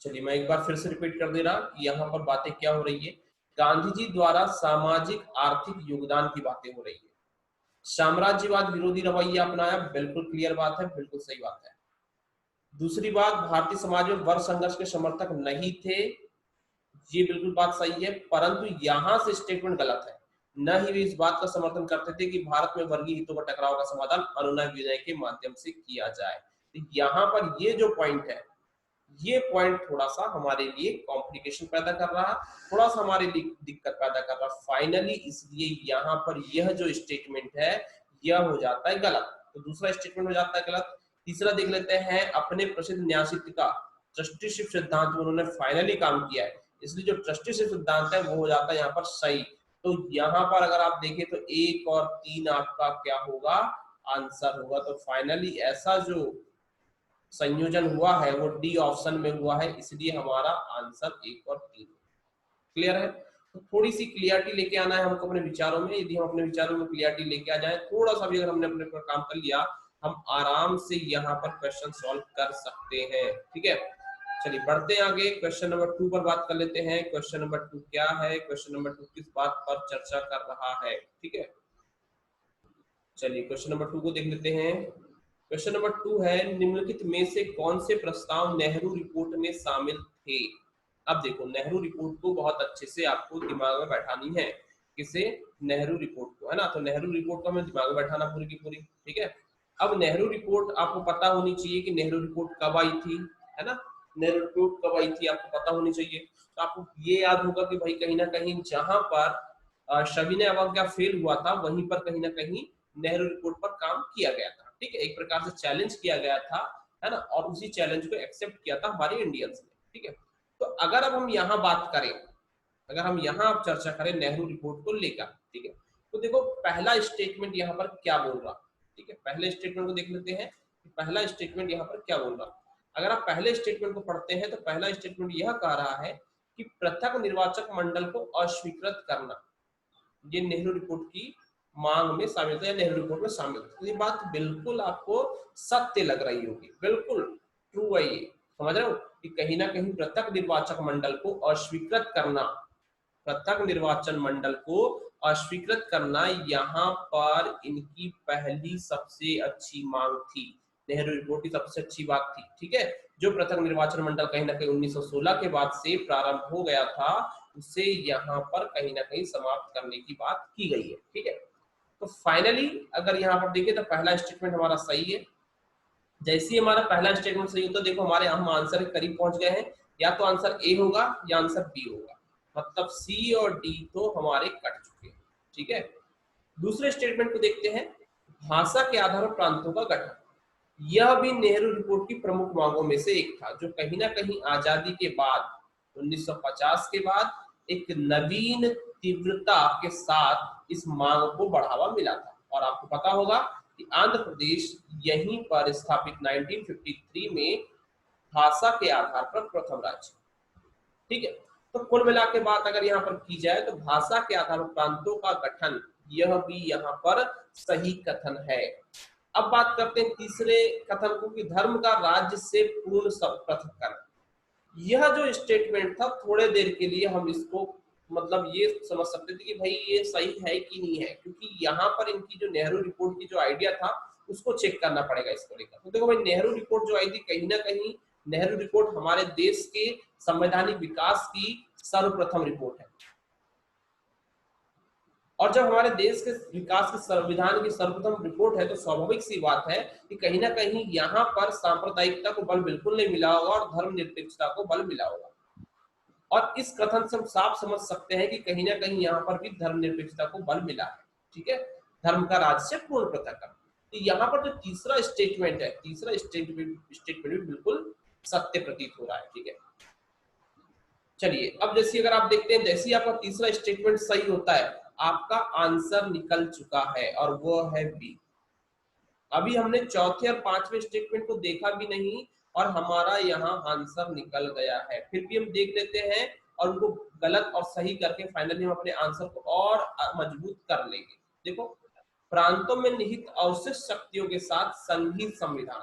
चलिए मैं एक बार फिर से रिपीट कर दे रहा कि यहाँ पर बातें क्या हो रही है। गांधी जी द्वारा सामाजिक आर्थिक योगदान की बातें हो रही है। साम्राज्यवाद विरोधी रवैया अपनाया, बिल्कुल क्लियर बात है, बिल्कुल सही बात है। दूसरी बात, भारतीय समाज में वर्ग संघर्ष के समर्थक नहीं थे, ये बिल्कुल बात सही है, परंतु यहां से स्टेटमेंट गलत है। न ही वे इस बात का समर्थन करते थे कि भारत में वर्गीय हितों का टकराव का समाधान अनुनय विनय के माध्यम से किया जाए। तो यहाँ पर ये जो पॉइंट है, ये पॉइंट थोड़ा सा हमारे लिए कॉम्प्लिकेशन पैदा कर रहा है, थोड़ा सा हमारे लिए दिक्कत पैदा कर रहा है फाइनली, इसलिए यहाँ पर यह जो स्टेटमेंट है यह हो जाता है गलत। तो दूसरा स्टेटमेंट हो जाता है गलत। तीसरा देख लेते हैं, अपने प्रसिद्ध न्यायिक का ट्रस्टीशिप सिद्धांत में उन्होंने फाइनली काम किया है, इसलिए जो ट्रस्टीशिप सिद्धांत है वो हो जाता है यहाँ पर सही। तो यहाँ पर अगर आप देखें तो 1 और 3 आपका क्या होगा, आंसर होगा। तो फाइनली ऐसा जो संयोजन हुआ है वो डी ऑप्शन में हुआ है, इसलिए हमारा आंसर 1 और 3। क्लियर है? तो थोड़ी सी क्लियरिटी लेके आना है हमको अपने विचारों में। यदि हम अपने विचारों में क्लियरिटी लेके आ जाए, थोड़ा सा भी अगर हमने अपने पर काम कर लिया, हम आराम से यहाँ पर क्वेश्चन सॉल्व कर सकते हैं। ठीक है, चलिए बढ़ते हैं आगे। क्वेश्चन नंबर 2 पर बात कर लेते हैं। क्वेश्चन नंबर 2 क्या है? क्वेश्चन नंबर 2 किस बात पर चर्चा कर रहा है? ठीक है, चलिए क्वेश्चन नंबर 2 को देख लेते हैं। क्वेश्चन नंबर 2 है, निम्नलिखित में से कौन से प्रस्ताव नेहरू रिपोर्ट में शामिल थे? अब देखो, नेहरू रिपोर्ट को बहुत अच्छे से आपको दिमाग में बैठानी है। किसे? नेहरू रिपोर्ट को, है ना। तो नेहरू रिपोर्ट को हमें दिमाग में बैठाना पूरी की पूरी। ठीक है, अब नेहरू रिपोर्ट आपको पता होनी चाहिए कि नेहरू रिपोर्ट कब आई थी, है ना। नेहरू रिपोर्ट कब आई थी आपको पता होनी चाहिए। तो आपको ये याद होगा कि भाई कहीं ना कहीं जहां पर सविनय अवज्ञा फेल हुआ था, वहीं पर कहीं ना कहीं नेहरू रिपोर्ट पर काम किया गया था। ठीक है, एक प्रकार से चैलेंज किया गया था, है ना, और उसी चैलेंज को एक्सेप्ट किया था हमारे इंडियंस ने। ठीक है, तो अगर अब हम यहाँ बात करें, अगर हम यहाँ चर्चा करें नेहरू रिपोर्ट को लेकर, ठीक है, तो देखो पहला स्टेटमेंट यहाँ पर क्या बोल रहा। ठीक है, पहले स्टेटमेंट को देख लेते हैं कि पहला स्टेटमेंट यहाँ पर क्या बोल रहा। अगर आप पहले स्टेटमेंट को पढ़ते हैं तो पहला स्टेटमेंट यह कह रहा है कि पृथक निर्वाचक मंडल को अस्वीकृत करना, ये नेहरू रिपोर्ट की मांग में शामिल था या नेहरू रिपोर्ट में शामिल था। ये बात बिल्कुल आपको सत्य लग रही होगी, बिल्कुल ट्रू है ये। समझ रहे हो कि कहीं ना कहीं पृथक निर्वाचक मंडल को अस्वीकृत करना, पृथक निर्वाचन मंडल को अस्वीकृत करना यहाँ पर इनकी पहली सबसे अच्छी मांग थी, नेहरू रिपोर्ट की सबसे अच्छी बात थी। ठीक है, जो पृथक निर्वाचन मंडल कहीं ना कहीं 1916 के बाद से प्रारंभ हो गया था, उसे यहाँ पर कहीं ना कहीं समाप्त करने की बात की गई है। ठीक है, तो फाइनली अगर यहाँ पर देखें तो पहला स्टेटमेंट हमारा सही है। जैसे ही हमारा पहला स्टेटमेंट सही होता है, देखो हमारे हम आंसर के करीब पहुंच गए हैं, या तो आंसर ए होगा या आंसर बी होगा, मतलब सी और डी तो हमारे कट चुके हैं। ठीक है, दूसरे स्टेटमेंट को देखते हैं, भाषा के आधार पर प्रांतों का गठन। यह भी नेहरू रिपोर्ट की प्रमुख मांगों में से एक था, जो कहीं ना कहीं आजादी के बाद 1950 के बाद एक नवीन तीव्रता के साथ इस मांग को बढ़ावा मिला था। और आपको पता होगा कि आंध्र प्रदेश यहीं पर स्थापित 1953 में भाषा के आधार पर प्रथम राज्य। ठीक है, तो कुल मिला के बात अगर यहाँ पर की जाए तो भाषा के आधार पर प्रांतों का गठन, यह भी यहाँ पर सही कथन है। अब बात करते हैं तीसरे कथन को कि धर्म का राज्य से पूर्ण पृथक्करण। यह जो स्टेटमेंट था, थोड़े देर के लिए हम इसको मतलब ये समझ सकते थे कि भाई ये सही है कि नहीं है, क्योंकि यहाँ पर इनकी जो नेहरू रिपोर्ट की जो आइडिया था उसको चेक करना पड़ेगा इसको लेकर। तो देखो भाई, नेहरू रिपोर्ट जो आई थी, कहीं ना कहीं नेहरू रिपोर्ट हमारे देश के संवैधानिक विकास की सर्वप्रथम रिपोर्ट है। और जब हमारे देश के विकास के संविधान की सर्वप्रथम रिपोर्ट है, तो स्वाभाविक सी बात है कि कहीं ना कहीं यहाँ पर सांप्रदायिकता को बल बिल्कुल नहीं मिला होगा और धर्मनिरपेक्षता को बल मिला होगा। और इस कथन से हम साफ समझ सकते हैं कि कहीं ना कहीं यहाँ पर भी धर्मनिरपेक्षता को बल मिला है। ठीक है, धर्म का राज्य से पूर्ण पृथक्करण। तो यहाँ पर जो तीसरा स्टेटमेंट है, तीसरा स्टेटमेंट भी बिल्कुल सत्य प्रतीत हो रहा है। ठीक है, चलिए अब जैसे अगर आप देखते हैं, जैसे आपका तीसरा स्टेटमेंट सही होता है, आपका आंसर निकल चुका है और वो है बी। अभी हमने चौथे और पांचवें स्टेटमेंट को देखा भी नहीं और हमारा यहाँ आंसर निकल गया है। फिर भी हम देख लेते हैं और उनको गलत और सही करके फाइनली हम अपने आंसर को और मजबूत कर लेंगे। देखो, प्रांतों में निहित अवशिष्ट शक्तियों के साथ संघीय संविधान,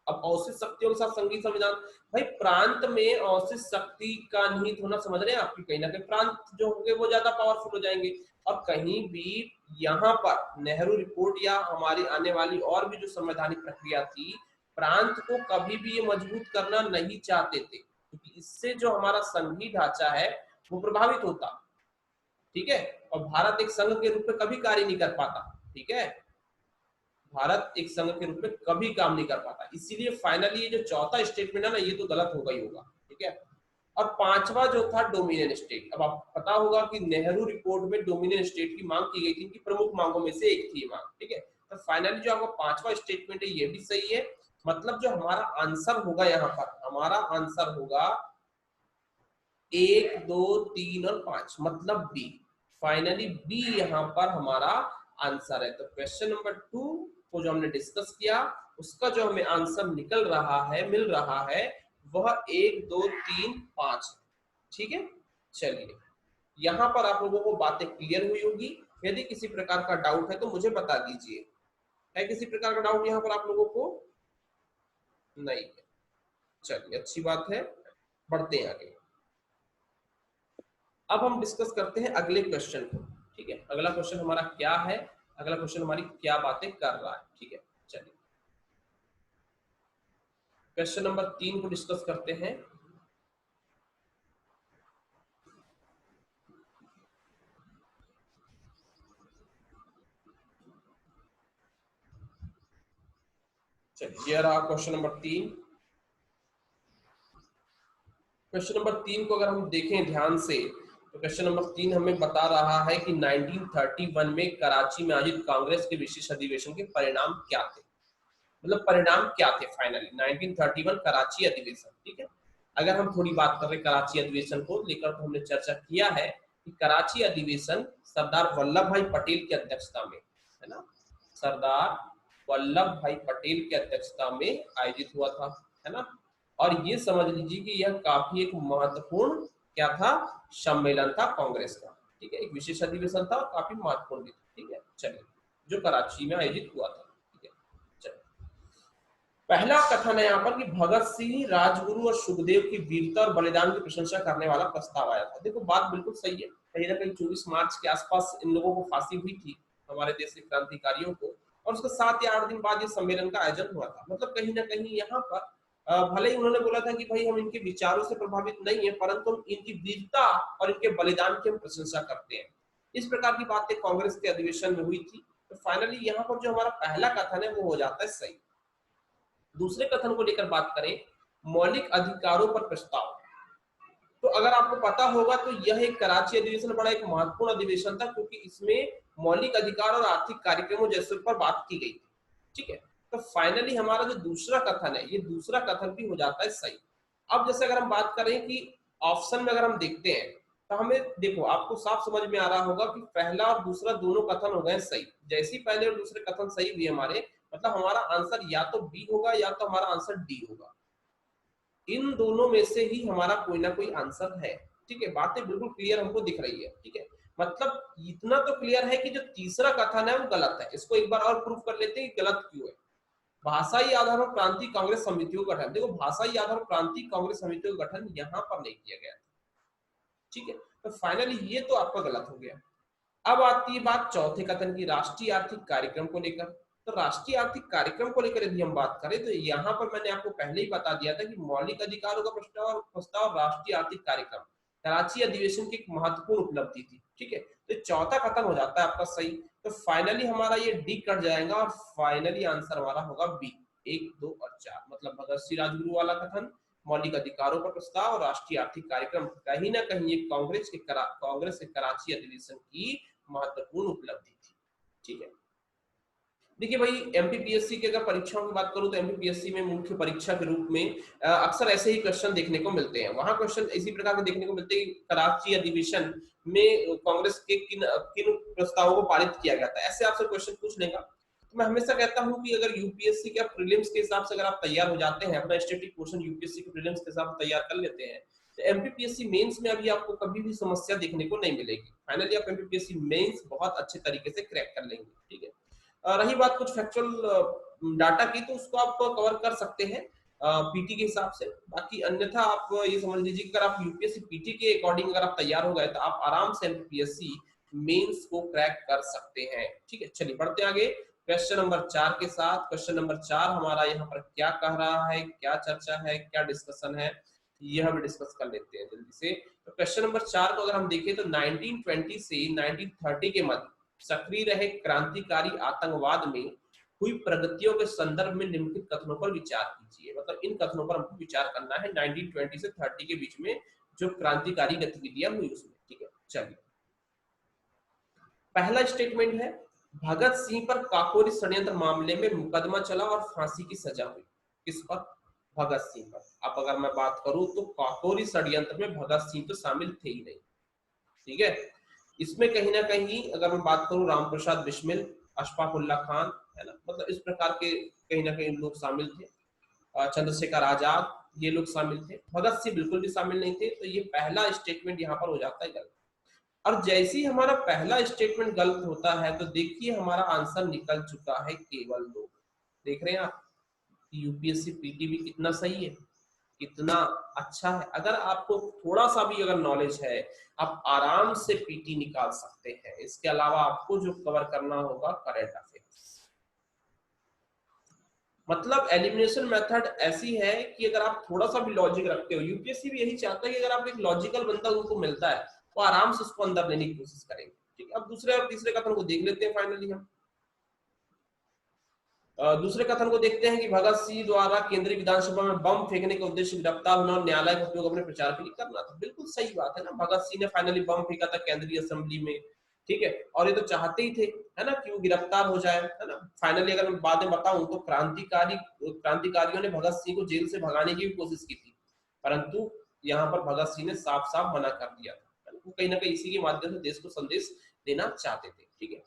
अब औषित शक्तियों के साथ संघीय संविधान, भाई प्रांत में औषित शक्ति का निहित होना समझ रहे हैं आपकी, कहीं ना कहीं प्रांत जो होंगे वो ज्यादा पावरफुल हो जाएंगे। और कहीं भी यहाँ पर नेहरू रिपोर्ट या हमारी आने वाली और भी जो संवैधानिक प्रक्रिया थी, प्रांत को कभी भी ये मजबूत करना नहीं चाहते थे, क्योंकि इससे जो हमारा संघीय ढांचा है वो प्रभावित होता, ठीक है। और भारत एक संघ के रूप में कभी कार्य नहीं कर पाता, ठीक है, भारत एक संघ के रूप में कभी काम नहीं कर पाता। इसीलिए फाइनली ये जो चौथा स्टेटमेंट है ना, ये तो गलत होगा ही होगा, ठीक है। और पांचवा जो था डोमिनियन स्टेट, अब आपको पता होगा कि नेहरू रिपोर्ट में डोमिनियन स्टेट की मांग की गई थी, इनकी प्रमुख मांगों में से एक थी ये मांग, ठीक है। तो फाइनली जो आपका पांचवा स्टेटमेंट है ये भी सही है, मतलब जो हमारा आंसर होगा यहाँ पर, हमारा आंसर होगा 1, 2, 3 और 5, मतलब बी। फाइनली बी यहाँ पर हमारा आंसर है। तो क्वेश्चन नंबर 2 को जो हमने डिस्कस किया उसका जो हमें आंसर निकल रहा है, मिल रहा है, वह 1, 2, 3, 5, ठीक है। चलिए यहाँ पर आप लोगों को बातें क्लियर हुई होगी। यदि किसी प्रकार का डाउट है तो मुझे बता दीजिए। है किसी प्रकार का डाउट यहाँ पर आप लोगों को? नहीं है, चलिए अच्छी बात है, बढ़ते हैं आगे। अब हम डिस्कस करते हैं अगले क्वेश्चन को, ठीक है। अगला क्वेश्चन हमारा क्या है, अगला क्वेश्चन हमारी क्या बातें कर रहा है, ठीक है। चलिए क्वेश्चन नंबर 3 को डिस्कस करते हैं। चलिए ये रहा क्वेश्चन नंबर 3। क्वेश्चन नंबर 3 को अगर हम देखें ध्यान से तो क्वेश्चन नंबर 3 हमें बता रहा है कि 1931 में कराची में आयोजित कांग्रेस के विशेष अधिवेशन के परिणाम क्या थे, मतलब परिणाम क्या थे फाइनली 1931 कराची अधिवेशन, ठीक है। अगर हम थोड़ी बात कर रहे कराची अधिवेशन को लेकर तो हमने चर्चा किया है कि कराची अधिवेशन सरदार वल्लभ भाई पटेल की अध्यक्षता में, है ना, सरदार वल्लभ भाई पटेल की अध्यक्षता में आयोजित हुआ था, है ना। और ये समझ लीजिए कि यह काफी एक महत्वपूर्ण क्या था, सम्मेलन था कांग्रेस का, ठीक है। एक विशेष अधिवेशन था और काफी महत्वपूर्ण भी था, ठीक है। चलिए जो कराची में आयोजित हुआ था, ठीक है। चलिए पहला कथन है यहाँ पर कि भगत सिंह, राजगुरु और सुखदेव की वीरता और बलिदान की प्रशंसा करने वाला प्रस्ताव आया था। देखो बात बिल्कुल सही है, कहीं ना कहीं 24 मार्च के आसपास इन लोगों को फांसी हुई थी हमारे देश के क्रांतिकारियों को, और उसके 7 या 8 दिन बाद ये सम्मेलन का आयोजन हुआ था। मतलब कहीं ना कहीं यहाँ पर भले ही उन्होंने बोला था कि भाई हम इनके विचारों से प्रभावित नहीं है, परंतु हम इनकी वीरता और इनके बलिदान की हम प्रशंसा करते हैं। इस प्रकार की बातें कांग्रेस के अधिवेशन में हुई थी। तो फाइनली यहाँ पर जो हमारा पहला कथन है वो हो जाता है सही। दूसरे कथन को लेकर बात करें, मौलिक अधिकारों पर प्रस्ताव, तो अगर आपको पता होगा तो यह एक कराची अधिवेशन बड़ा एक महत्वपूर्ण अधिवेशन था, क्योंकि इसमें मौलिक अधिकार और आर्थिक कार्यक्रमों जैसे पर बात की गई थी, ठीक है। तो फाइनली हमारा जो दूसरा कथन है, ये दूसरा कथन भी हो जाता है सही। अब जैसे अगर हम बात करें कि ऑप्शन में अगर हम देखते हैं तो हमें देखो आपको साफ समझ में आ रहा होगा कि पहला और दूसरा दोनों कथन हो गए सही। जैसे ही पहले और दूसरे कथन सही हुए हमारे, मतलब हमारा आंसर या तो बी होगा या तो हमारा आंसर डी होगा। इन दोनों में से ही हमारा कोई ना कोई आंसर है, ठीक है। बातें बिल्कुल क्लियर हमको दिख रही है, ठीक है। मतलब इतना तो क्लियर है कि जो तीसरा कथन है वो गलत है। इसको एक बार और प्रूफ कर लेते हैं कि गलत क्यों है। भाषाई आधार पर प्रांतीय कांग्रेस समितियों का गठन, देखो भाषाई आधार पर प्रांतीय कांग्रेस समितियों का गठन यहाँ पर नहीं किया गया, ठीक है। तो फाइनली ये तो आपका गलत हो गया। अब आती है बात चौथे कथन की, राष्ट्रीय आर्थिक कार्यक्रम को लेकर। तो राष्ट्रीय आर्थिक कार्यक्रम को लेकर यदि हम बात करें तो यहाँ पर मैंने आपको पहले ही बता दिया था कि मौलिक अधिकारों का प्रस्ताव राष्ट्रीय आर्थिक कार्यक्रम कराची अधिवेशन की एक महत्वपूर्ण उपलब्धि थी, ठीक है। तो चौथा कथन हो जाता है आपका सही। तो फाइनली हमारा ये डी कट जाएगा और फाइनली आंसर हमारा होगा बी, 1, 2 और 4, मतलब भगत सिंह राजगुरु वाला कथन, मौलिक अधिकारों का प्रस्ताव और राष्ट्रीय आर्थिक कार्यक्रम, कहीं ना कहीं ये कांग्रेस के कराची अधिवेशन की महत्वपूर्ण उपलब्धि थी, ठीक है। देखिए भाई एमपीपीएससी की अगर परीक्षाओं की बात करूं तो एमपीपीएससी में मुख्य परीक्षा के रूप में अक्सर ऐसे ही क्वेश्चन देखने को मिलते हैं। वहां क्वेश्चन इसी प्रकार के देखने को मिलते हैं कि कराची अधिवेशन में कांग्रेस के किन किन प्रस्तावों को पारित किया गया था, ऐसे आपसे क्वेश्चन पूछ लेगा। तो मैं हमेशा कहता हूं कि अगर यूपीएससी के प्रीलिम्स के हिसाब से अगर आप तैयार हो जाते हैं, अपना स्टैटिक पोर्शन यूपीएससी के प्रीलिम्स के हिसाब से तैयार कर लेते हैं, तो एमपीपीएससी मेंस में अभी आपको कभी भी समस्या देखने को नहीं मिलेगी। फाइनली आप एमपीपीएससी मेंस बहुत अच्छे तरीके से क्रैक कर लेंगे, ठीक है। रही बात कुछ फैक्चुअल डाटा की, तो उसको आप कवर कर सकते हैं पीटी के हिसाब से। बाकी अन्यथा आप ये समझ लीजिए कि अगर आप यूपीएससी पीटी के अकॉर्डिंग अगर आप तैयार हो गए तो आप आराम से एमपीएससी मेंस को क्रैक कर सकते हैं। ठीक है, चलिए बढ़ते आगे क्वेश्चन नंबर 4 के साथ। क्वेश्चन नंबर 4 हमारा यहाँ पर क्या कह रहा है, क्या चर्चा है, क्या डिस्कशन है, यह हम डिस्कस कर लेते हैं जल्दी से। तो क्वेश्चन नंबर 4 को अगर हम देखें तो 1920 से 1930 के मध्य सक्रिय रहे क्रांतिकारी आतंकवाद में हुई प्रगतियों के संदर्भ में निम्नलिखित कथनों पर विचार कीजिए। मतलब इन कथनों पर हमको विचार करना है 1920 से 30 के बीच में जो क्रांतिकारी गतिविधियां हुई उसमें। ठीक है, चलिए पहला स्टेटमेंट है भगत सिंह पर काकोरी षड्यंत्र मामले में मुकदमा चला और फांसी की सजा हुई। किस पर? भगत सिंह पर। अब अगर मैं बात करूं तो काकोरी षड्यंत्र में भगत सिंह तो शामिल थे ही नहीं। ठीक है, इसमें कहीं ना कहीं अगर मैं बात करूं राम प्रसाद बिस्मिल, अशफाक उल्ला खान, है ना, मतलब इस प्रकार के कहीं ना कहीं लोग शामिल थे। चंद्रशेखर आजाद ये लोग शामिल थे। भगत सिंह बिल्कुल भी शामिल नहीं थे। तो ये पहला स्टेटमेंट यहाँ पर हो जाता है गलत। और जैसे ही हमारा पहला स्टेटमेंट गलत होता है तो देखिए हमारा आंसर निकल चुका है केवल 2। देख रहे हैं आप यूपीएससी पीटी भी कितना सही है, कितना अच्छा है। अगर आपको थोड़ा सा भी अगर नॉलेज है आप आराम से पीटी निकाल सकते हैं। इसके अलावा आपको जो कवर करना होगा करंट अफेयर्स। मतलब एलिमिनेशन मेथड ऐसी है कि अगर आप थोड़ा सा भी लॉजिक रखते हो, यूपीएससी भी यही चाहता है कि अगर आप एक लॉजिकल बंदा उनको मिलता है वो आराम से उसको अंदर लेने की कोशिश करेंगे। ठीक है, अब दूसरे और तीसरे कथन को देख लेते हैं फाइनली हम। दूसरे कथन को देखते हैं कि भगत सिंह द्वारा केंद्रीय विधानसभा में बम फेंकने के उद्देश्य गिरफ्तार होना और न्यायालय का उपयोग अपने प्रचार के लिए करना था। बिल्कुल सही बात है ना, भगत सिंह ने फाइनली बम फेंका था केंद्रीय असेंबली में। ठीक है, और ये तो चाहते ही थे, है ना, कि वो गिरफ्तार हो जाए, है ना। फाइनली अगर मैं बातें बताऊं तो क्रांतिकारियों ने भगत सिंह को जेल से भगाने की भी कोशिश की थी, परंतु यहाँ पर भगत सिंह ने साफ साफ मना कर दिया था। वो कहीं ना कहीं इसी के माध्यम से देश को संदेश देना चाहते थे। ठीक है,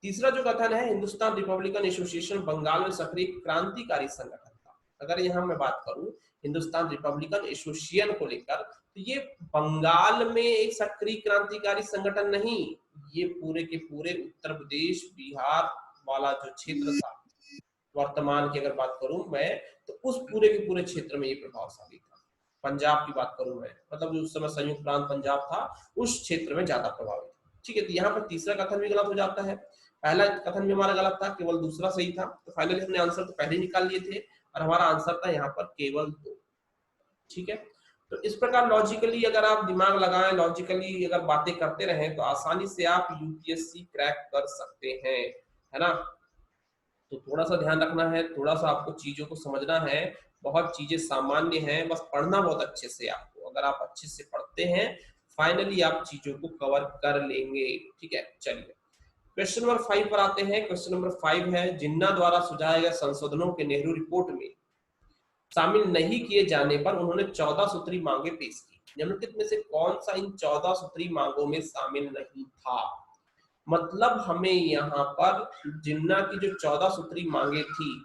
तीसरा जो कथन है हिंदुस्तान रिपब्लिकन एसोसिएशन बंगाल में सक्रिय क्रांतिकारी संगठन था। अगर यहाँ मैं बात करूं हिंदुस्तान रिपब्लिकन एसोसिएशन को लेकर तो ये बंगाल में एक सक्रिय क्रांतिकारी संगठन नहीं, ये पूरे के पूरे उत्तर प्रदेश बिहार वाला जो क्षेत्र था वर्तमान की अगर बात करूं मैं तो उस पूरे के पूरे क्षेत्र में ये प्रभावशाली था। पंजाब की बात करूं मैं, मतलब उस समय संयुक्त प्रांत पंजाब था उस क्षेत्र में ज्यादा प्रभावित। ठीक है, तो यहाँ पर तीसरा कथन भी गलत हो जाता है। पहला कथन भी हमारा गलत था, केवल दूसरा सही था। तो फाइनली हमने आंसर तो पहले निकाल लिए थे और हमारा आंसर था यहाँ पर केवल 2। ठीक है, तो इस प्रकार लॉजिकली अगर आप दिमाग लगाएं, लॉजिकली अगर बातें करते रहें तो आसानी से आप यूपीएससी क्रैक कर सकते हैं, है ना। तो थोड़ा सा ध्यान रखना है, थोड़ा सा आपको चीजों को समझना है। बहुत चीजें सामान्य हैं, बस पढ़ना बहुत अच्छे से आपको। अगर आप अच्छे से पढ़ते हैं फाइनली आप चीजों को कवर कर लेंगे। ठीक है, चलिए क्वेश्चन नंबर 5 पर आते हैं। क्वेश्चन नंबर 5 है जिन्ना द्वारा सुझाए गए संशोधनों के नेहरू रिपोर्ट में शामिल नहीं किए जाने पर उन्होंने 14 सूत्री मांगे पेश की। निम्नलिखित में से कौन सा इन 14 सूत्री मांगों में शामिल नहीं था? मतलब हमें यहाँ पर जिन्ना की जो 14 सूत्री मांगे थी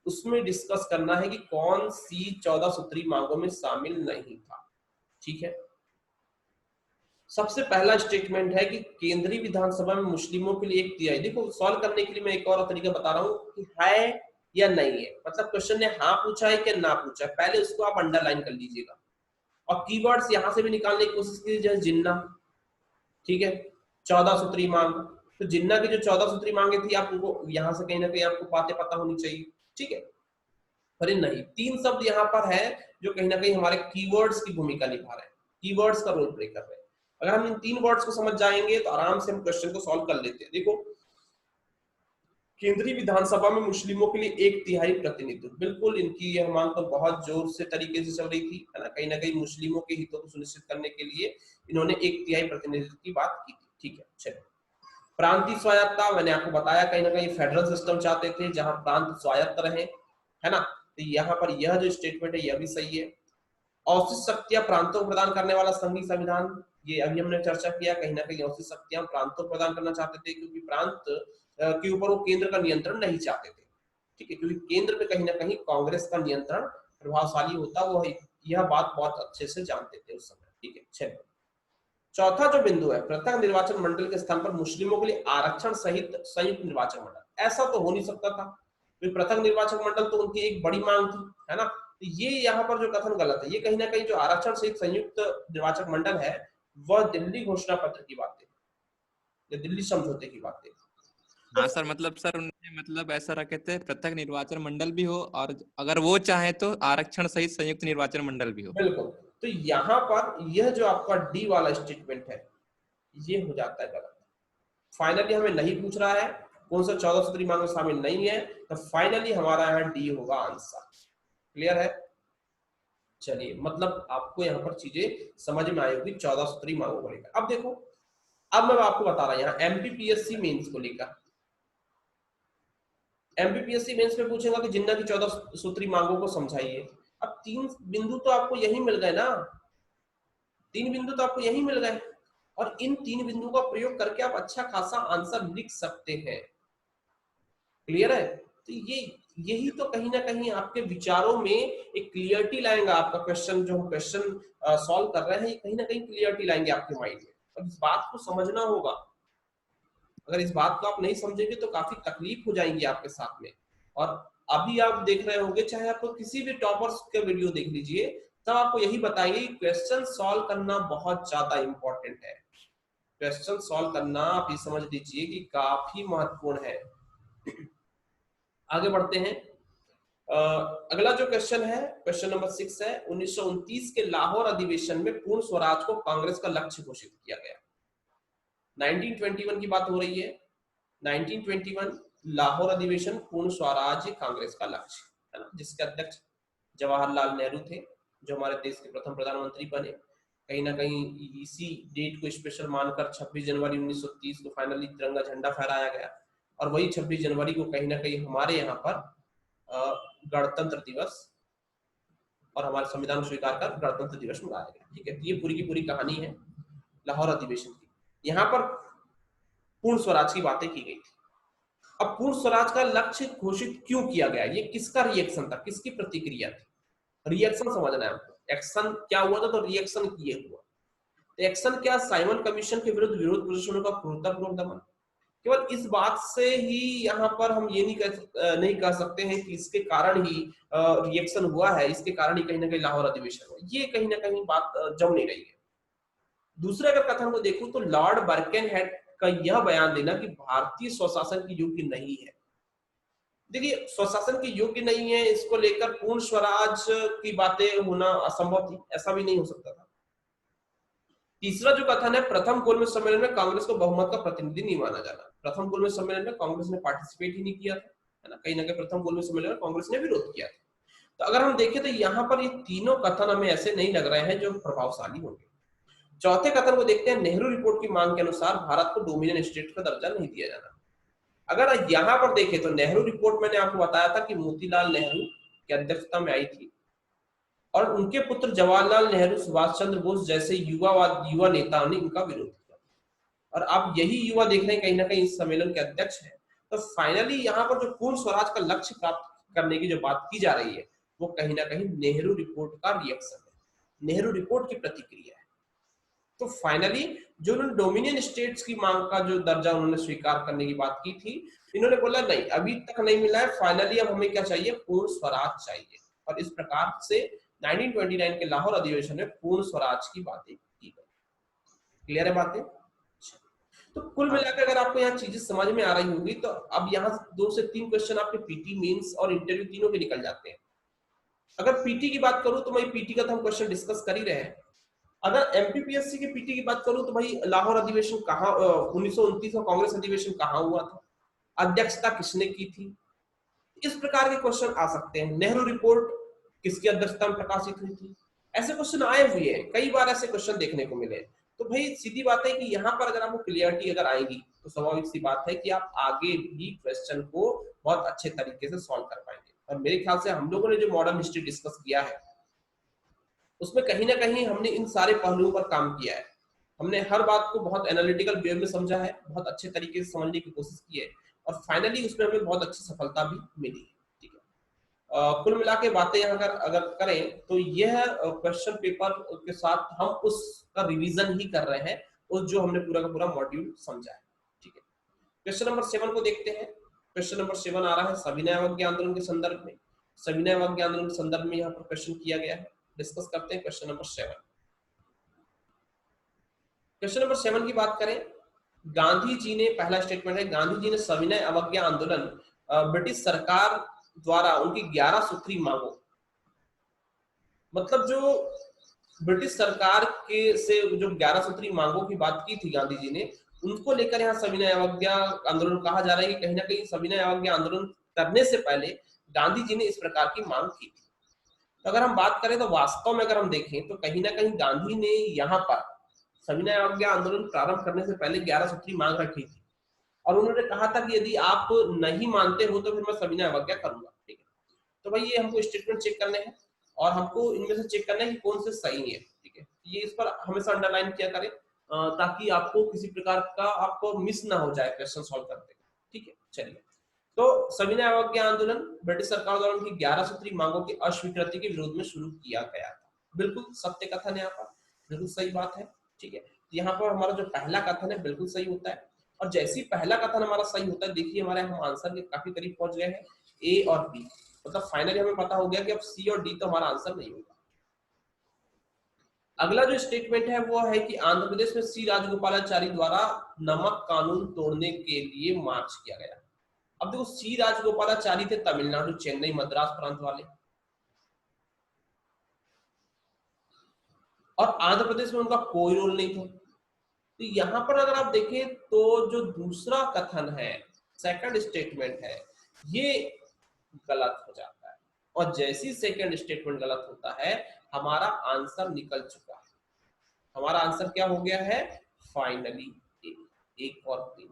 उसमें डिस्कस करना है कि कौन सी 14 सूत्री मांगों में शामिल नहीं था। ठीक है, सबसे पहला स्टेटमेंट है कि केंद्रीय विधानसभा में मुस्लिमों के लिए एक तिहाई। देखो सॉल्व करने के लिए मैं एक और तरीका बता रहा हूँ कि है या नहीं है। मतलब क्वेश्चन ने हाँ पूछा है कि ना पूछा है, पहले उसको आप अंडरलाइन कर लीजिएगा और कीवर्ड्स यहां से भी निकालने की कोशिश कीजिए, जैसे जिन्ना। ठीक है, 14 सूत्री मांग, तो जिन्ना की जो 14 सूत्री मांगे थी आपको यहाँ से कहीं ना कहीं आपको बातें पता होनी चाहिए। ठीक है, अरे नहीं, 3 शब्द यहाँ पर है जो कहीं ना कहीं हमारे कीवर्ड्स की भूमिका निभा रहे हैं, कीवर्ड्स का रोल प्ले कर रहे हैं। अगर हम इन 3 वर्ड्स को समझ जाएंगे तो आराम से हम क्वेश्चन को सॉल्व कर लेते हैं। देखो केंद्रीय विधानसभा में मुस्लिमों के लिए एक तिहाई प्रतिनिधित्व, बिल्कुल इनकी यह मांग तो बहुत जोर से तरीके से चल रही थी, है ना कहीं मुस्लिमों के हितों को सुनिश्चित करने के लिए इन्होंने एक तिहाई प्रतिनिधित्व की बात की थी। ठीक है, चलिए प्रांतीय स्वायत्तता, मैंने आपको बताया कहीं ना कहीं फेडरल सिस्टम चाहते थे जहां प्रांत स्वायत्त रहे, है ना। तो यहाँ पर यह जो स्टेटमेंट है यह भी सही है। औचित्य शक्तियां प्रांतों को प्रदान करने वाला संघीय संविधान, ये अभी हमने चर्चा किया, कहीं ना कहीं औचित्य शक्तियां प्रांतों को प्रदान करना चाहते थे क्योंकि प्रांत के ऊपर वो केंद्र का नियंत्रण नहीं चाहते थे। ठीक है, क्योंकि केंद्र में कहीं ना कहीं कांग्रेस का नियंत्रण प्रभावशाली होता, वो यह बात बहुत अच्छे से जानते थे उस समय। ठीक है, चलिए चौथा जो बिंदु है पृथक निर्वाचन मंडल के स्थान पर मुस्लिमों के लिए आरक्षण सहित संयुक्त निर्वाचन मंडल, ऐसा तो हो नहीं सकता था। तो पृथक निर्वाचक मंडल तो उनकी एक बड़ी मांग थी, है ना। तो ये यहाँ पर जो कथन गलत है, ये कहीं ना कहीं जो आरक्षण सहित संयुक्त निर्वाचक मंडल है वह दिल्ली घोषणा पत्र की बात है या दिल्ली समझौते की बात है। तो हाँ सर, मतलब सर उन्होंने मतलब ऐसा रखे थे पृथक निर्वाचन मंडल भी हो और अगर वो चाहे तो आरक्षण सहित संयुक्त निर्वाचन मंडल भी हो। बिल्कुल, तो यहाँ पर यह जो आपका डी वाला स्टेटमेंट है ये हो जाता है गलत। फाइनली हमें नहीं पूछ रहा है, कौन सा 14 सूत्री मांग में शामिल नहीं है, तो फाइनली हमारा यहाँ डी होगा आंसर। क्लियर है? चलिए, मतलब आपको यहाँ पर चीजें समझ में आई होगी 14 सूत्री मांगों को लेकर। अब देखो, अब मैं आपको बता रहा हूँ यहाँ एमपीपीएससी मेंस को लेकर। एमपीपीएससी मेंस में पूछेगा कि जिन्ना की 14 सूत्री मांगों को समझाइए। अब 3 बिंदु तो आपको यही मिल गए ना, 3 बिंदु तो आपको यही मिल गए, और इन 3 बिंदुओं का प्रयोग करके आप अच्छा खासा आंसर लिख सकते हैं। क्लियर है? तो ये यही तो कहीं ना कहीं आपके विचारों में एक क्लियरिटी लाएगा। आपका क्वेश्चन जो हम क्वेश्चन सॉल्व कर रहे हैं, ये कहीं ना कहीं क्लियरिटी लाएंगे आपके माइंड में, और इस बात को समझना होगा। अगर इस बात को आप नहीं समझेंगे तो काफी तकलीफ हो जाएंगी आपके साथ में। और अभी आप देख रहे होंगे, चाहे आपको किसी भी टॉपर्स के वीडियो देख लीजिए, तब आपको यही बताएंगे कि क्वेश्चन सॉल्व करना बहुत ज्यादा इंपॉर्टेंट है। क्वेश्चन सॉल्व करना आप ये समझ लीजिए कि काफी महत्वपूर्ण है। आगे बढ़ते हैं। अगला जो क्वेश्चन है, क्वेश्चन नंबर 6 है, 1929 के लाहौर अधिवेशन में पूर्ण स्वराज को कांग्रेस का लक्ष्य घोषित किया गया। 1921 की बात हो रही है। 1921 लाहौर अधिवेशन, पूर्ण स्वराज कांग्रेस का लक्ष्य, है ना, जिसके अध्यक्ष जवाहरलाल नेहरू थे, जो हमारे देश के प्रथम प्रधानमंत्री बने। कहीं ना कहीं इसी डेट को स्पेशल मानकर 26 जनवरी 1930 को फाइनली तिरंगा झंडा फहराया गया, और वही 26 जनवरी को कहीं ना कहीं हमारे यहाँ पर गणतंत्र दिवस और हमारे संविधान को स्वीकार कर गणतंत्र दिवस मनाया गया। ठीक है, तो ये पूरी की पूरी कहानी है लाहौर अधिवेशन की। यहाँ पर पूर्ण स्वराज की बातें की गई थी। अब पूर्ण स्वराज का लक्ष्य घोषित क्यों किया गया, ये किसका रिएक्शन था, किसकी प्रतिक्रिया थी? रिएक्शन समझना है आपको। एक्शन क्या हुआ था, तो रिएक्शन ये हुआ। तो एक्शन क्या? साइमन कमीशन के विरुद्ध विरोध प्रदर्शनों का क्रूरतापूर्वक दमन। केवल इस बात से ही यहाँ पर हम ये नहीं कह सकते हैं कि इसके कारण ही रिएक्शन हुआ है, इसके कारण ही कहीं ना कहीं लाहौर अधिवेशन हुआ, ये कहीं ना कहीं बात जम नहीं रही है। दूसरे अगर कथन को देखूं तो लॉर्ड बर्केनहेड का यह बयान देना कि भारतीय स्वशासन की योग्य नहीं है। देखिए, स्वशासन की योग्य नहीं है, इसको लेकर पूर्ण स्वराज की बातें होना असंभव थी, ऐसा भी नहीं हो सकता था। तीसरा जो कथन है, प्रथम गोलमेज सम्मेलन में कांग्रेस को बहुमत का प्रतिनिधि नहीं माना जाना। प्रथम गोलमेज सम्मेलन में कांग्रेस ने पार्टिसिपेट ही नहीं किया था, है ना, कहीं ना कहीं प्रथम गोलमेज सम्मेलन में कांग्रेस ने विरोध किया था। तो अगर हम देखें तो यहाँ पर ये तीनों कथन हमें ऐसे नहीं लग रहे हैं जो प्रभावशाली होंगे। चौथे कथन को देखते हैं, नेहरू रिपोर्ट की मांग के अनुसार भारत को डोमिनियन स्टेट का दर्जा नहीं दिया जाना। अगर यहाँ पर देखें तो नेहरू रिपोर्ट मैंने आपको बताया था कि मोतीलाल नेहरू की अध्यक्षता में आई थी, और उनके पुत्र जवाहरलाल नेहरू, सुभाष चंद्र बोस जैसे युवा नेताओं ने इनका विरोध किया, और आप यही युवा देख रहे हैं कहीं ना कहीं इस सम्मेलन के अध्यक्ष हैं। तो फाइनली यहाँ पर जो पूर्ण स्वराज का लक्ष्य प्राप्त करने की जो बात की जा रही है, वो कहीं ना कहीं नेहरू रिपोर्ट का रिएक्शन है, नेहरू रिपोर्ट की प्रतिक्रिया है। तो फाइनली जो उन्होंने डोमिनियन स्टेट्स की मांग का जो दर्जा उन्होंने स्वीकार करने की बात की थी, इन्होंने बोला नहीं, अभी तक नहीं मिला है, फाइनली अब हमें क्या चाहिए, पूर्ण स्वराज चाहिए। और इस प्रकार से 1929 के लाहौर अधिवेशन में पूर्ण स्वराज की बातें की गई। क्लियर है बातें? तो कुल हाँ मिलाकर अगर आपको यहाँ चीजें समझ में आ रही होगी, तो अब यहाँ 2 से 3 क्वेश्चन आपके पीटी, मेंस और इंटरव्यू तीनों के निकल जाते हैं। अगर पीटी की बात करूं तो भाई पीटी का तो हम क्वेश्चन डिस्कस कर ही रहे हैं। अगर एमपीपीएससी के पीटी की बात करूं तो भाई लाहौर अधिवेशन कहाँ, 1929 का कांग्रेस अधिवेशन कहाँ हुआ था, अध्यक्षता किसने की थी, इस प्रकार के क्वेश्चन आ सकते हैं। नेहरू रिपोर्ट किसकी अध्यक्षता में प्रकाशित हुई थी, ऐसे क्वेश्चन आए हुए हैं, कई बार ऐसे क्वेश्चन देखने को मिले। तो भाई सीधी बात है कि यहाँ पर अगर आपको क्लियरिटी अगर आएगी तो स्वाभाविक सी बात है कि आप आगे भी क्वेश्चन को बहुत अच्छे तरीके से सॉल्व कर पाएंगे। और मेरे ख्याल से हम लोगों ने जो मॉडर्न हिस्ट्री डिस्कस किया है, उसमें कहीं ना कहीं हमने इन सारे पहलुओं पर काम किया है। हमने हर बात को बहुत एनालिटिकल वे में समझा है, बहुत अच्छे तरीके से समझने की कोशिश की है, और फाइनली उसमें हमें बहुत अच्छी सफलता भी मिली है। ठीक है, कुल मिला के बातें अगर अगर करें तो यह क्वेश्चन पेपर के साथ हम उसका रिवीजन ही कर रहे हैं, उस जो हमने पूरा का पूरा मॉड्यूल समझा है। ठीक है, क्वेश्चन नंबर 7 को देखते हैं। क्वेश्चन नंबर 7 आ रहा है सविनय अवज्ञा आंदोलन के संदर्भ में। सविनय अवज्ञा आंदोलन के संदर्भ में यहाँ पर क्वेश्चन किया गया है। डिस्कस करते हैं क्वेश्चन नंबर 7। क्वेश्चन नंबर 7 की बात करें, गांधी जी ने, पहला स्टेटमेंट है, गांधी जी ने सविनय अवज्ञा आंदोलन ब्रिटिश सरकार द्वारा उनकी 11 सूत्री मांगों, मतलब जो ब्रिटिश सरकार के से जो 11 सूत्री मांगों की बात की थी गांधी जी ने, उनको लेकर यहाँ सविनय अवज्ञा आंदोलन कहा जा रहा है कि कहीं ना कहीं सविनय अवज्ञा आंदोलन करने से पहले गांधी जी ने इस प्रकार की मांग की थी। तो अगर हम बात करें तो वास्तव में अगर हम देखें तो कहीं ना कहीं गांधी ने यहाँ पर सविनय अवज्ञा आंदोलन प्रारंभ करने से पहले 11 सूत्री मांग रखी थी और उन्होंने कहा था कि यदि आप नहीं मानते हो तो फिर मैं सविनय अवज्ञा करूंगा। ठीक है, तो भाई ये हमको स्टेटमेंट चेक करने हैं और हमको इनमें से चेक करना है कि कौन से सही है। ठीक है, ये इस पर हमेशा अंडरलाइन किया करें ताकि आपको किसी प्रकार का आपको मिस ना हो जाए क्वेश्चन सॉल्व करते। ठीक है, चलिए, तो सविनय अवज्ञा आंदोलन ब्रिटिश सरकार द्वारा उनकी 11 सूत्री मांगों की अस्वीकृति के विरोध में शुरू किया गया था। बिल्कुल सत्य कथन है, यहाँ पर बिल्कुल सही बात है। ठीक है, यहाँ पर हमारा जो पहला कथन है बिल्कुल सही होता है और जैसे ही पहला कथन हमारा सही होता है, देखिए हमारे हम आंसर के काफी करीब पहुंच गए हैं, ए और बी, मतलब फाइनली हमें पता हो गया कि अब सी और डी तो हमारा आंसर नहीं होगा। अगला जो स्टेटमेंट है वो है कि आंध्र प्रदेश में सी राजगोपालाचारी द्वारा नमक कानून तोड़ने के लिए मार्च किया गया। अब देखो, सी राजगोपालाचारी थे तमिलनाडु, चेन्नई, मद्रास प्रांत वाले, और आंध्र प्रदेश में उनका कोई रोल नहीं था। तो यहां पर अगर आप देखें तो जो दूसरा कथन है, सेकंड स्टेटमेंट है, ये गलत हो जाता है और जैसी सेकंड स्टेटमेंट गलत होता है हमारा आंसर निकल चुका है। हमारा आंसर क्या हो गया है? फाइनली एक और 3,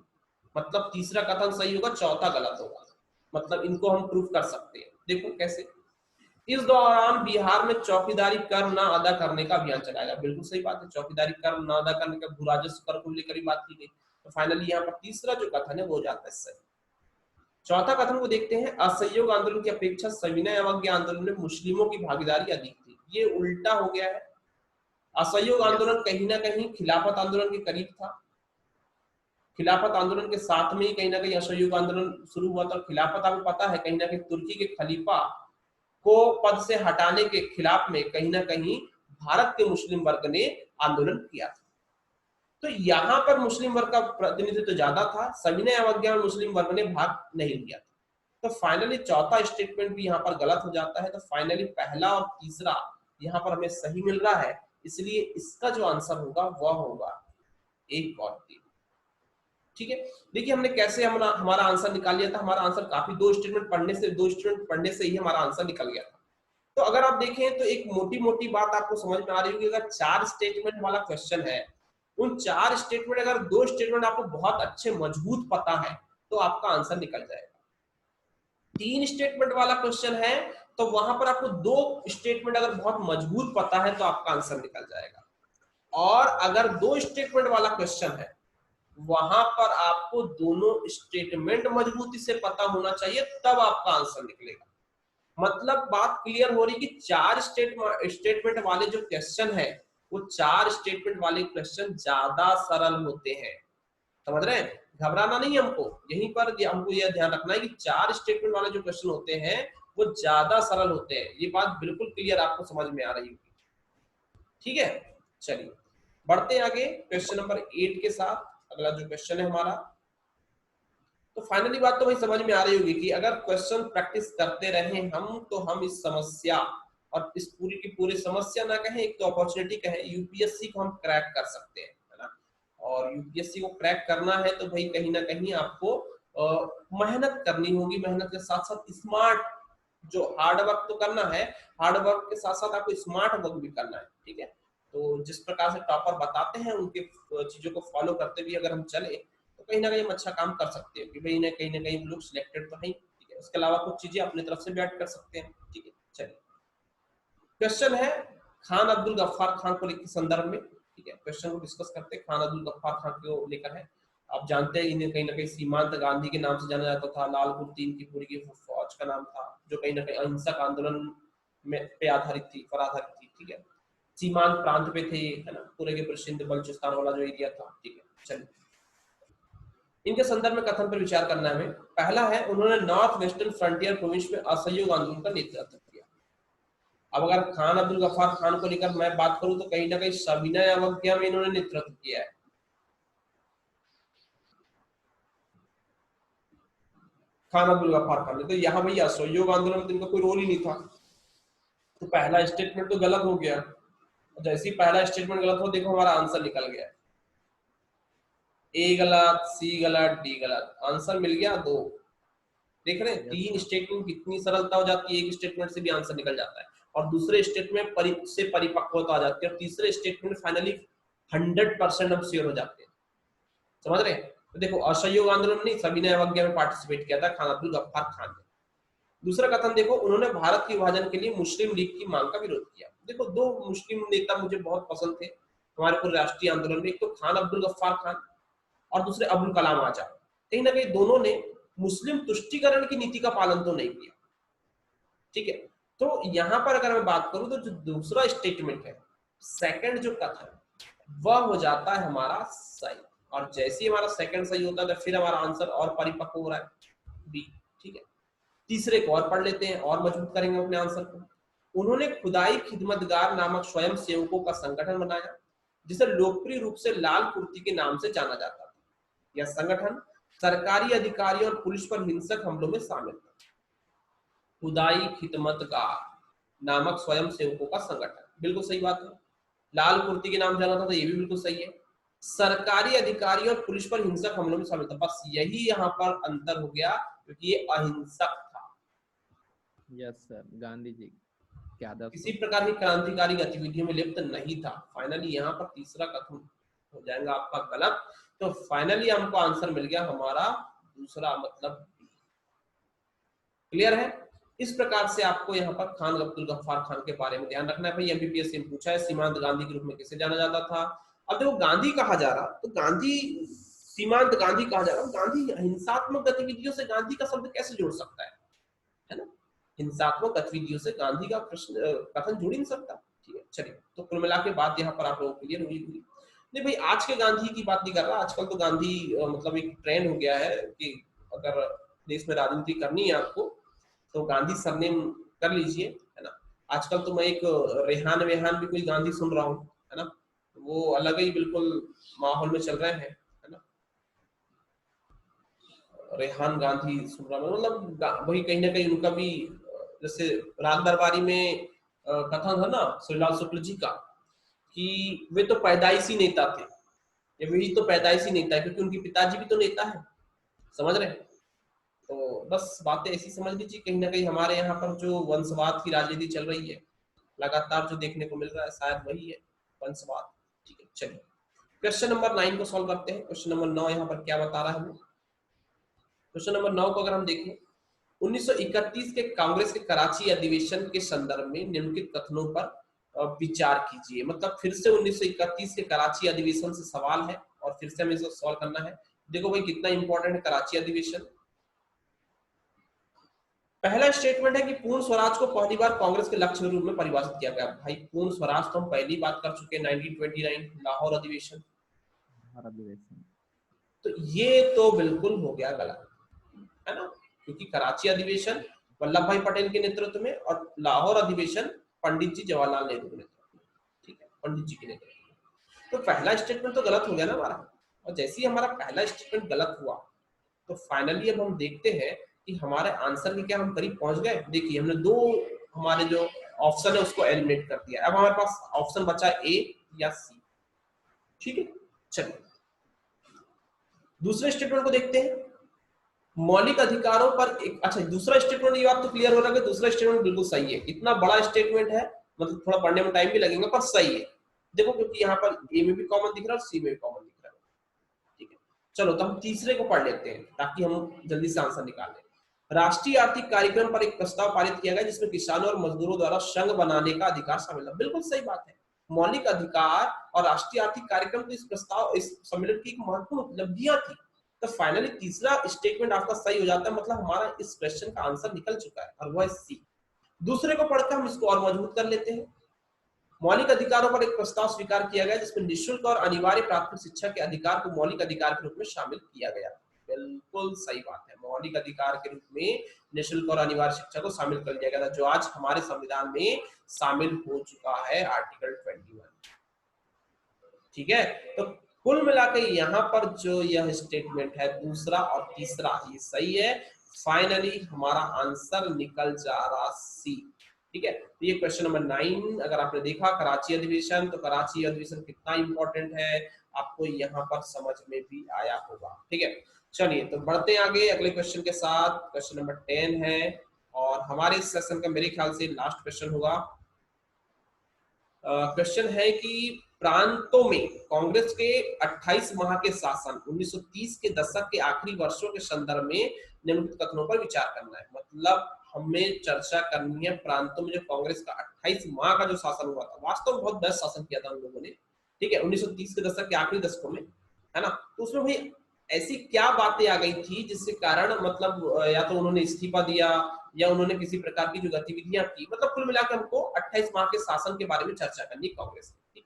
मतलब तीसरा कथन सही होगा, चौथा गलत होगा। मतलब इनको हम प्रूफ कर सकते हैं। देखो कैसे, इस दौरान बिहार में चौकीदारी कर न अदा करने का अभियान चलाया गया। बिल्कुल सही बात है, चौकीदारी कर न अदा करने का, भू राजस्व कर को लेकर ही बात की गई। तो फाइनली यहाँ पर तीसरा जो कथन है वो हो जाता है सही। चौथा कथन को देखते हैं, असहयोग आंदोलन की अपेक्षा सविनय अवज्ञा आंदोलन में मुस्लिमों की भागीदारी अधिक थी। ये उल्टा हो गया है। असहयोग आंदोलन कहीं ना कहीं खिलाफत आंदोलन के करीब था। खिलाफत आंदोलन के साथ में ही कहीं ना कहीं असहयोग आंदोलन शुरू हुआ था। खिलाफत आपको पता है कहीं ना कहीं तुर्की के खलीफा को पद से हटाने के खिलाफ में कहीं ना कहीं भारत के मुस्लिम वर्ग ने आंदोलन किया था। तो यहाँ पर मुस्लिम वर्ग का प्रतिनिधित्व ज्यादा था, सविनय अवज्ञा में मुस्लिम वर्ग ने भाग नहीं लिया था। तो फाइनली चौथा स्टेटमेंट भी यहाँ पर गलत हो जाता है। तो फाइनली पहला और तीसरा यहाँ पर हमें सही मिल रहा है, इसलिए इसका जो आंसर होगा वह होगा 1 और 3। ठीक है, देखिए हमने कैसे हमारा आंसर निकाल लिया था। हमारा आंसर काफी दो स्टेटमेंट पढ़ने से ही हमारा आंसर निकल गया था। तो अगर आप देखें तो एक मोटी मोटी बात आपको समझ में आ रही होगी, अगर 4 स्टेटमेंट वाला क्वेश्चन है, उन 4 स्टेटमेंट अगर 2 स्टेटमेंट आपको बहुत अच्छे मजबूत पता है तो आपका आंसर निकल जाएगा। 3 स्टेटमेंट वाला क्वेश्चन है तो वहां पर आपको 2 स्टेटमेंट अगर बहुत मजबूत पता है तो आपका आंसर निकल जाएगा। और अगर 2 स्टेटमेंट वाला क्वेश्चन है वहां पर आपको दोनों स्टेटमेंट मजबूती से पता होना चाहिए, तब आपका आंसर निकलेगा। मतलब बात क्लियर हो रही कि 4 स्टेटमेंट वाले जो क्वेश्चन है वो 4 स्टेटमेंट वाले क्वेश्चन ज्यादा सरल होते हैं। समझ रहे हैं? घबराना नहीं हमको, यहीं पर हमको यह ध्यान रखना है कि 4 स्टेटमेंट वाले जो क्वेश्चन होते हैं वो ज्यादा सरल होते हैं। ये बात बिल्कुल क्लियर आपको समझ में आ रही होगी। ठीक है, चलिए बढ़ते आगे क्वेश्चन नंबर 8 के साथ। अगला जो क्वेश्चन है हमारा, तो फाइनली बात तो भाई समझ में आ रही होगी कि अगर क्वेश्चन प्रैक्टिस करते रहे हम तो हम इस समस्या और इस पूरी की पूरी समस्या ना कहें, एक तो अपॉर्चुनिटी कहें, यूपीएससी को हम क्रैक कर सकते हैं, है ना। और यूपीएससी को क्रैक करना है तो भाई कहीं ना कहीं आपको मेहनत करनी होगी। मेहनत के साथ साथ स्मार्ट, जो हार्ड वर्क तो करना है, हार्ड वर्क के साथ साथ आपको स्मार्ट वर्क भी करना है। ठीक है, तो जिस प्रकार से टॉपर बताते हैं उनके चीजों को फॉलो करते हुए अगर हम चले तो कहीं ना कहीं हम अच्छा काम कर सकते हैं कि भाई कहीं ना कहीं लोग सिलेक्टेड तो है। ठीक है, उसके अलावा कुछ चीजें अपनी तरफ से भी ऐड कर सकते हैं। ठीक है, चलिए क्वेश्चन है खान अब्दुल गफ्फार खान को लेकर संदर्भ में। ठीक है, क्वेश्चन को डिस्कस करते हैं। खान अब्दुल गफ्फार खान को लेकर है। आप जानते हैं इन्हें कहीं ना कहीं सीमांत गांधी के नाम से जाना जाता था। लाल कुर्ती इनकी पूरी की फौज का नाम था, जो कहीं ना कहीं अहिंसक आंदोलन में पे आधारित थी, पर आधारित थी। ठीक है, सीमांत प्रांत पे थे, है ना, पूरे के पूरे सिंध बलूचिस्तान वाला जो एरिया था। ठीक है, चलिए इनके संदर्भ में कथन पर विचार करना है हमें। पहला है, उन्होंने नॉर्थ वेस्टर्न फ्रंटियर प्रोविंस में असहयोग आंदोलन का नेतृत्व किया। अब अगर खान अब्दुल गफ्फार खान को लेकर मैं बात करूं तो कहीं ना कहीं सविनय अवज्ञा में इन्होंने नेतृत्व किया है। खान अब्दुल गफ्फार खान ने तो यहाँ भैया असहयोग आंदोलन में तो इनका कोई रोल ही नहीं था। तो पहला स्टेटमेंट तो गलत हो गया। जैसे ही पहला स्टेटमेंट गलत हो, देखो हमारा आंसर निकल गया। ए गलत, सी गलत, डी गलत, आंसर मिल गया 2। देख रहे हैं, 3 स्टेटमेंट कितनी सरलता हो जाती है, एक स्टेटमेंट से भी आंसर निकल जाता है और दूसरे स्टेटमेंट से परिपक्वता आ जाती है और तीसरे स्टेटमेंट फाइनली 100% हम श्योर हो जाते हैं। समझ रहे हैं? तो देखो, असहयोग आंदोलन में नहीं, सविनय अवज्ञा में पार्टिसिपेट किया था खान अब्दुल गफ्फार खान ने। दूसरा कथन देखो, उन्होंने भारत के विभाजन के लिए मुस्लिम लीग की मांग का विरोध किया। देखो, 2 मुस्लिम नेता मुझे बहुत पसंद थे हमारे पूरे राष्ट्रीय आंदोलन में, एक तो खान अब्दुल गफ्फार खान और दूसरे अबुल कलाम आजाद। कहीं ना कहीं दोनों ने मुस्लिम तुष्टीकरण की नीति का पालन तो नहीं किया। ठीक है, तो यहां पर अगर मैं बात करूं तो जो दूसरा स्टेटमेंट है, सेकंड जो कथन, वह हो जाता है हमारा सही। और जैसे ही हमारा सेकंड सही होता है तो फिर हमारा आंसर और परिपक्व हो रहा है, बी। ठीक है, तीसरे को और पढ़ लेते हैं और मजबूत करेंगे अपने आंसर को। उन्होंने खुदाई खिदमतगार नामक स्वयं सेवकों का संगठन बनाया, जिसे लोकप्रिय रूप से लाल कुर्ती के नाम से जाना जाता था। यह संगठन सरकारी अधिकारियों और पुलिस पर हिंसक हमलों में शामिल था। खुदाई खिदमतगार नामक स्वयं सेवकों का संगठन, बिल्कुल सही बात है। लाल कुर्ती के नाम जाना था तो ये भी बिल्कुल सही है। सरकारी अधिकारियों और पुलिस पर हिंसक हमलों में शामिल था, बस यही यहाँ पर अंतर हो गया क्योंकि ये अहिंसक था। यस सर, गांधी जी क्या किसी प्रकार की क्रांतिकारी गतिविधियों में लिप्त नहीं था। फाइनली यहाँ पर तीसरा कथन हो जाएगा आपका गलत, तो फाइनली हमको आंसर मिल गया हमारा दूसरा, मतलब क्लियर है। इस प्रकार से आपको यहाँ पर खान अब्दुल गफ्फार खान के बारे में ध्यान रखना है। भाई एमबीपीएस से पूछा है, सीमांत गांधी के रूप में किसे जाना जाता था। अब देखो, गांधी कहा जा रहा, तो गांधी, सीमांत गांधी कहा जा रहा, गांधी हिंसात्मक गतिविधियों से गांधी का शब्द कैसे जुड़ सकता है ना? हिंसात्मक गतिविधियों से गांधी का प्रश्न कथन जुड़ ही नहीं सकता। ठीक है, चलिए, तो कुल मिला के बात यहाँ पर आप लोगों को क्लियर हुई। नहीं भाई, आज के गांधी की बात नहीं कर रहा, आजकल तो गांधी मतलब एक ट्रेंड हो गया है कि अगर देश में राजनीति करनी है आपको तो गांधी सरनेम कर लीजिए, है ना। आजकल तो मैं एक रेहान वेहान भी कोई गांधी सुन रहा हूँ, है ना, वो अलग ही बिल्कुल माहौल में चल रहे हैं, है ना। रेहान गांधी सुन रहा हूँ, मतलब वही कहीं ना कहीं उनका भी, जैसे राग दरबारी में कथन था ना श्रीलाल शुक्ल जी का कि वे तो पैदाइशी नेता थे, ये वही तो पैदाइशी नेता है क्योंकि उनके पिताजी भी तो नेता है। समझ रहे हैं? तो बस बातें ऐसी समझ लीजिए, कहीं ना कहीं हमारे यहाँ पर जो वंशवाद की राजनीति चल रही है लगातार जो देखने को मिल रहा है, शायद वही है वंशवाद। ठीक है, चलिए क्वेश्चन नंबर 9 को सॉल्व करते हैं। क्वेश्चन नंबर 9 यहाँ पर क्या बता रहा है हमें। क्वेश्चन नंबर 9 को अगर हम देखें, 1931 के कांग्रेस के कराची अधिवेशन के संदर्भ में निम्नलिखित कथनों पर विचार कीजिए। मतलब फिर से 1931 के कराची अधिवेशन से सवाल है और फिर से हमें इसको सॉल्व करना है। देखो भाई कितना इंपॉर्टेंट है कराची अधिवेशन। पहला स्टेटमेंट है कि पूर्ण स्वराज को पहली बार कांग्रेस के लक्ष्य के रूप में परिभाषित किया गया। भाई पूर्ण स्वराज तो हम पहली बात कर चुके हैं, 1929 लाहौर अधिवेशन। तो ये तो बिल्कुल हो गया गलत, है ना, क्योंकि कराची अधिवेशन वल्लभ भाई पटेल के नेतृत्व में और लाहौर अधिवेशन पंडित जी जवाहरलाल नेहरू के नेतृत्व में। ठीक है, पंडित जी के नेतृत्व में। तो पहला स्टेटमेंट तो गलत हो गया ना हमारा, और जैसे ही हमारा पहला स्टेटमेंट गलत हुआ तो फाइनली अब हम देखते हैं कि हमारे आंसर के क्या हम करीब पहुंच गए। देखिए हमने 2 हमारे जो ऑप्शन है उसको एलिमिनेट कर दिया। अब हमारे पास ऑप्शन बचा ए या सी। ठीक है, चलिए दूसरे स्टेटमेंट को देखते हैं। मौलिक अधिकारों पर एक, अच्छा दूसरा स्टेटमेंट, ये बात तो क्लियर हो रहा है कि दूसरा स्टेटमेंट बिल्कुल सही है। इतना बड़ा स्टेटमेंट है, मतलब थोड़ा पढ़ने में टाइम भी लगेगा पर सही है। देखो क्योंकि यहाँ पर ए में भी कॉमन दिख रहा है और सी में भी कॉमन दिख रहा है। ठीक है, चलो तो हम तीसरे को पढ़ लेते हैं ताकि हम जल्दी से आंसर निकाल लें। राष्ट्रीय आर्थिक कार्यक्रम पर एक प्रस्ताव पारित किया गया जिसमें किसानों और मजदूरों द्वारा संघ बनाने का अधिकार शामिल है। बिल्कुल सही बात है, मौलिक अधिकार और राष्ट्रीय आर्थिक कार्यक्रम तो इस प्रस्ताव, इस सम्मेलन की एक महत्वपूर्ण उपलब्धियां थी। तो फाइनली तीसरा स्टेटमेंट आपका सही हो जाता है, मतलब हमारा इस क्वेश्चन का आंसर निकल चुका है और वह सी। दूसरे को पढ़कर हम इसको और मजबूत कर लेते हैं। मौलिक अधिकारों पर एक प्रस्ताव स्वीकार किया गया जिसमें निःशुल्क और अनिवार्य प्राथमिक शिक्षा के अधिकार को मौलिक अधिकार के रूप में शामिल किया गया। बिल्कुल सही बात है, मौलिक अधिकार के रूप में निःशुल्क और अनिवार्य शिक्षा को शामिल कर लिया गया था, जो आज हमारे संविधान में शामिल हो चुका है, आर्टिकल 21। ठीक है, तो कुल मिलाकर यहाँ पर जो यह स्टेटमेंट है दूसरा और तीसरा ये सही है। फाइनली हमारा आंसर निकल जा रहा सी। ठीक है, तो ये क्वेश्चन नंबर 9 अगर आपने देखा कराची अधिवेशन, तो कराची अधिवेशन कितना इंपॉर्टेंट है आपको यहाँ पर समझ में भी आया होगा। ठीक है, चलिए तो बढ़ते हैं आगे अगले क्वेश्चन के साथ। क्वेश्चन नंबर 10 है और हमारे इस सेशन का मेरे ख्याल से लास्ट क्वेश्चन होगा। क्वेश्चन है कि प्रांतों में कांग्रेस के 28 माह के शासन 1930 के दशक के आखिरी वर्षों के संदर्भ में निम्नलिखित कथनों पर विचार करना है। मतलब हमें चर्चा करनी है प्रांतों में जो कांग्रेस का 28 माह का जो शासन हुआ था, वास्तव में बहुत बेस्ट शासन किया था उन लोगों ने। ठीक है, 1930 के दशक के आखिरी दशकों में, है ना, तो उसमें भाई ऐसी क्या बातें आ गई थी जिसके कारण मतलब या तो उन्होंने इस्तीफा दिया या उन्होंने किसी प्रकार की जो गतिविधियां की, मतलब कुल मिलाकर हमको 28 माह के शासन के बारे में चर्चा करनी कांग्रेस की।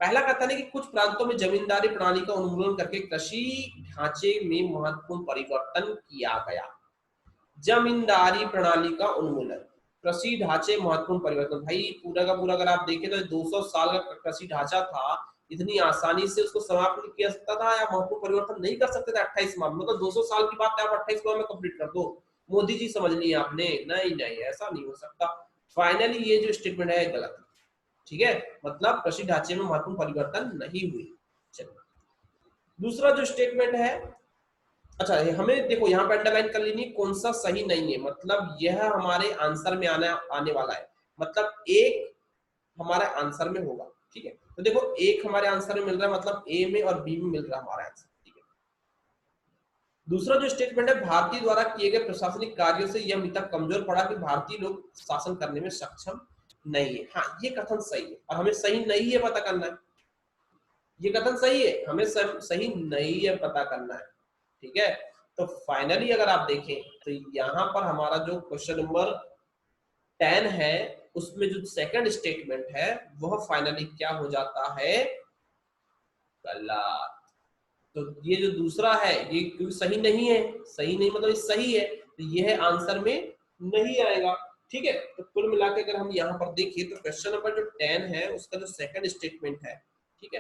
पहला कथन है कि कुछ प्रांतों में जमींदारी प्रणाली का उन्मूलन करके कृषि ढांचे में महत्वपूर्ण परिवर्तन किया गया। जमींदारी प्रणाली का उन्मूलन, कृषि ढांचे महत्वपूर्ण परिवर्तन, भाई पूरा का पूरा अगर आप देखें तो 200 साल का कृषि ढांचा था, इतनी आसानी से उसको समाप्त नहीं किया सकता था या महत्वपूर्ण परिवर्तन नहीं कर सकते थे 28 माह में। मतलब 200 साल की बात है, आप 28 माह में कंप्लीट कर दो। मोदी जी समझ लिया आपने, नहीं नहीं ऐसा नहीं हो सकता। फाइनली ये जो स्टेटमेंट है गलत। ठीक है, मतलब कृषि ढांचे में महत्वपूर्ण परिवर्तन नहीं हुए। चलिए दूसरा जो स्टेटमेंट है, अच्छा हमें देखो यहाँ पे अंडरलाइन कर लेनी कौन सा सही नहीं है, मतलब यह हमारे आंसर में आने वाला है, मतलब एक हमारे आंसर में होगा। ठीक है, तो देखो एक हमारे आंसर में मिल रहा है, मतलब ए में और बी में मिल रहा है हमारा आंसर। ठीक है, दूसरा जो स्टेटमेंट है, भारतीय द्वारा किए गए प्रशासनिक कार्यों से यह मिथक कमजोर पड़ा कि भारतीय लोग शासन करने में सक्षम नहीं है। हाँ, ये कथन सही है और हमें सही नहीं है पता करना है। ये कथन सही है, हमें सही नहीं है पता करना है। ठीक है, तो फाइनली अगर आप देखें तो यहाँ पर हमारा जो क्वेश्चन नंबर 10 है उसमें जो सेकंड स्टेटमेंट है वह फाइनली क्या हो जाता है, गलत। तो ये जो दूसरा है ये क्योंकि सही नहीं है, सही नहीं मतलब सही है, तो यह आंसर में नहीं आएगा। ठीक है, तो कुल मिलाकर अगर हम यहाँ पर देखिए तो क्वेश्चन नंबर जो 10 है उसका जो सेकंड स्टेटमेंट है, ठीक है,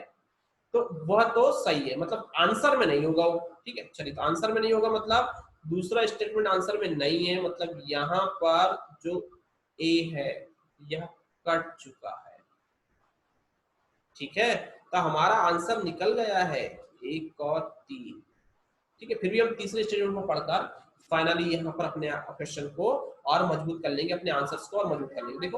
तो वह तो सही है, मतलब आंसर में नहीं होगा वो। ठीक है, चलिए तो आंसर में नहीं होगा मतलब दूसरा स्टेटमेंट आंसर में नहीं है, मतलब यहाँ पर जो ए है यह कट चुका है। ठीक है, तो हमारा आंसर निकल गया है 1 और 3। ठीक है, फिर भी हम तीसरे स्टेटमेंट को पढ़कर फाइनली यहाँ पर अपने क्वेश्चन को और मजबूत कर लेंगे, अपने आंसर्स को और मजबूत कर लेंगे। देखो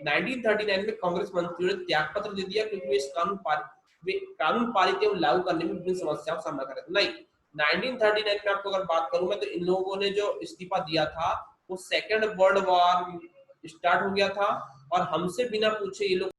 1939 में कांग्रेस मंत्रियों ने त्याग पत्र दे दिया क्योंकि वे इस कानून पारित एवं लागू करने में विभिन्न समस्याओं का सामना कर रहे थे। नहीं, 1939 में आपको अगर बात करूं मैं तो इन लोगों ने जो इस्तीफा दिया था वो सेकेंड वर्ल्ड वॉर स्टार्ट हो गया था और हमसे बिना पूछे ये लोग